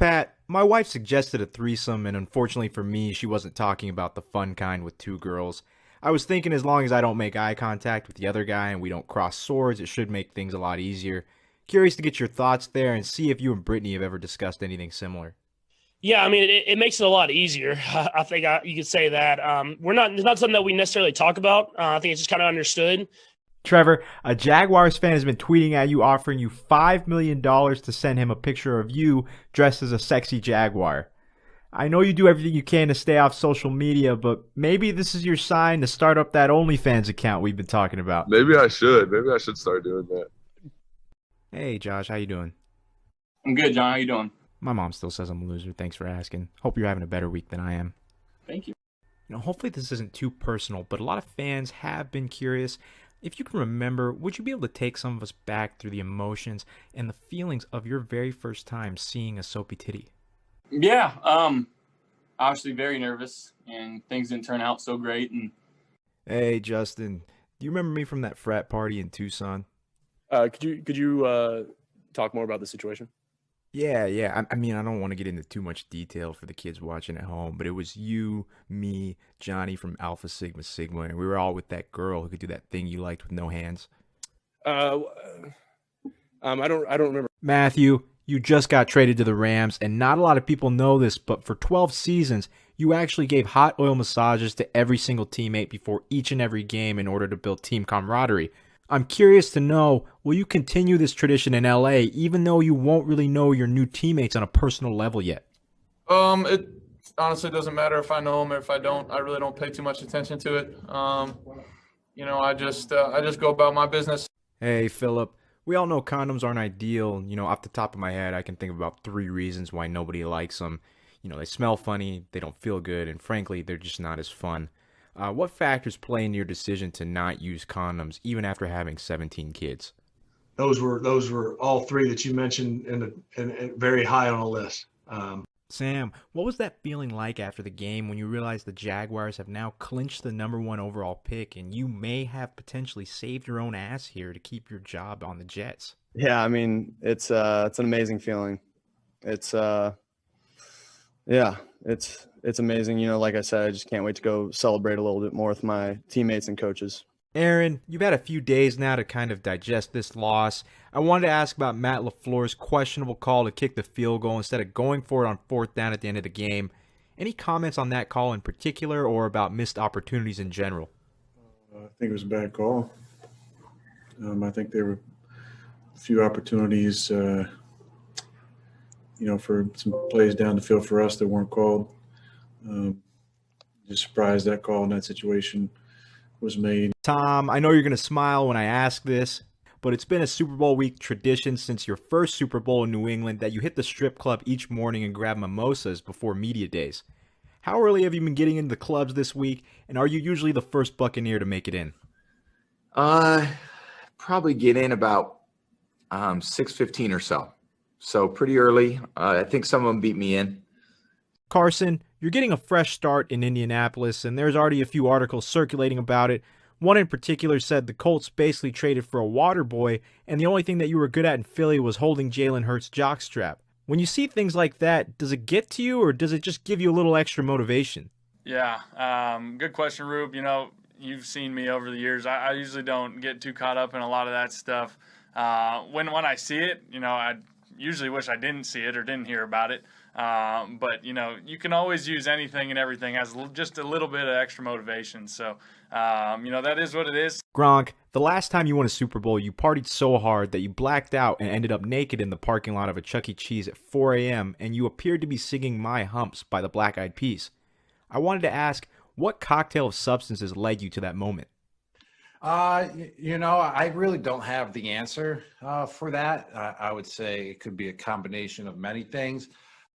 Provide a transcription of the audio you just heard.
Pat, my wife suggested a threesome, and unfortunately for me, she wasn't talking about the fun kind with two girls. I was thinking as long as I don't make eye contact with the other guy and we don't cross swords, it should make things a lot easier. Curious to get your thoughts there and see if you and Brittany have ever discussed anything similar. Yeah, I mean, it makes it a lot easier. I think you could say that. It's not something that we necessarily talk about. I think it's just kind of understood. Trevor, a Jaguars fan has been tweeting at you offering you $5 million to send him a picture of you dressed as a sexy Jaguar. I know you do everything you can to stay off social media, but maybe this is your sign to start up that OnlyFans account we've been talking about. Maybe I should. Maybe I should start doing that. Hey, Josh, how you doing? I'm good, John. How you doing? My mom still says I'm a loser. Thanks for asking. Hope you're having a better week than I am. Thank you. Hopefully this isn't too personal, but a lot of fans have been curious. If you can remember, would you be able to take some of us back through the emotions and the feelings of your very first time seeing a soapy titty? Yeah, obviously very nervous, and things didn't turn out so great. And Hey, Justin, do you remember me from that frat party in Tucson? Could you talk more about the situation? Yeah. I mean, I don't want to get into too much detail for the kids watching at home, but it was you, me, Johnny from Alpha Sigma Sigma, and we were all with that girl who could do that thing you liked with no hands. I don't remember. Matthew, you just got traded to the Rams, and not a lot of people know this, but for 12 seasons, you actually gave hot oil massages to every single teammate before each and every game in order to build team camaraderie. I'm curious to know, will you continue this tradition in LA, even though you won't really know your new teammates on a personal level yet? It honestly doesn't matter if I know them or if I don't. I really don't pay too much attention to it. I just go about my business. Hey, Philip. We all know condoms aren't ideal. Off the top of my head, I can think of about 3 reasons why nobody likes them. They smell funny, they don't feel good, and frankly, they're just not as fun. What factors play into your decision to not use condoms, even after having 17 kids? Those were all 3 that you mentioned, and very high on the list. Sam, what was that feeling like after the game when you realized the Jaguars have now clinched the #1 overall pick, and you may have potentially saved your own ass here to keep your job on the Jets? Yeah, I mean, it's an amazing feeling. It's amazing. Like I said, I just can't wait to go celebrate a little bit more with my teammates and coaches. Aaron, you've had a few days now to kind of digest this loss. I wanted to ask about Matt LaFleur's questionable call to kick the field goal instead of going for it on 4th down at the end of the game. Any comments on that call in particular or about missed opportunities in general? I think it was a bad call. I think there were a few opportunities, for some plays down the field for us that weren't called. Just surprised that call in that situation was made. Tom, I know you're going to smile when I ask this, but it's been a Super Bowl week tradition since your first Super Bowl in New England that you hit the strip club each morning and grab mimosas before media days. How early have you been getting into the clubs this week, and are you usually the first Buccaneer to make it in? Probably get in about 6:15 or so. So pretty early. I think some of them beat me in. Carson, you're getting a fresh start in Indianapolis, and there's already a few articles circulating about it. One in particular said the Colts basically traded for a water boy, and the only thing that you were good at in Philly was holding Jalen Hurts' jockstrap. When you see things like that, does it get to you, or does it just give you a little extra motivation? Yeah, good question, Rube. You've seen me over the years. I usually don't get too caught up in a lot of that stuff. When I see it, I usually wish I didn't see it or didn't hear about it. But you can always use anything and everything as just a little bit of extra motivation. So, that is what it is. Gronk, the last time you won a Super Bowl, you partied so hard that you blacked out and ended up naked in the parking lot of a Chuck E. Cheese at 4 a.m., and you appeared to be singing My Humps by the Black Eyed Peas. I wanted to ask, what cocktail of substances led you to that moment? I really don't have the answer for that. I would say it could be a combination of many things.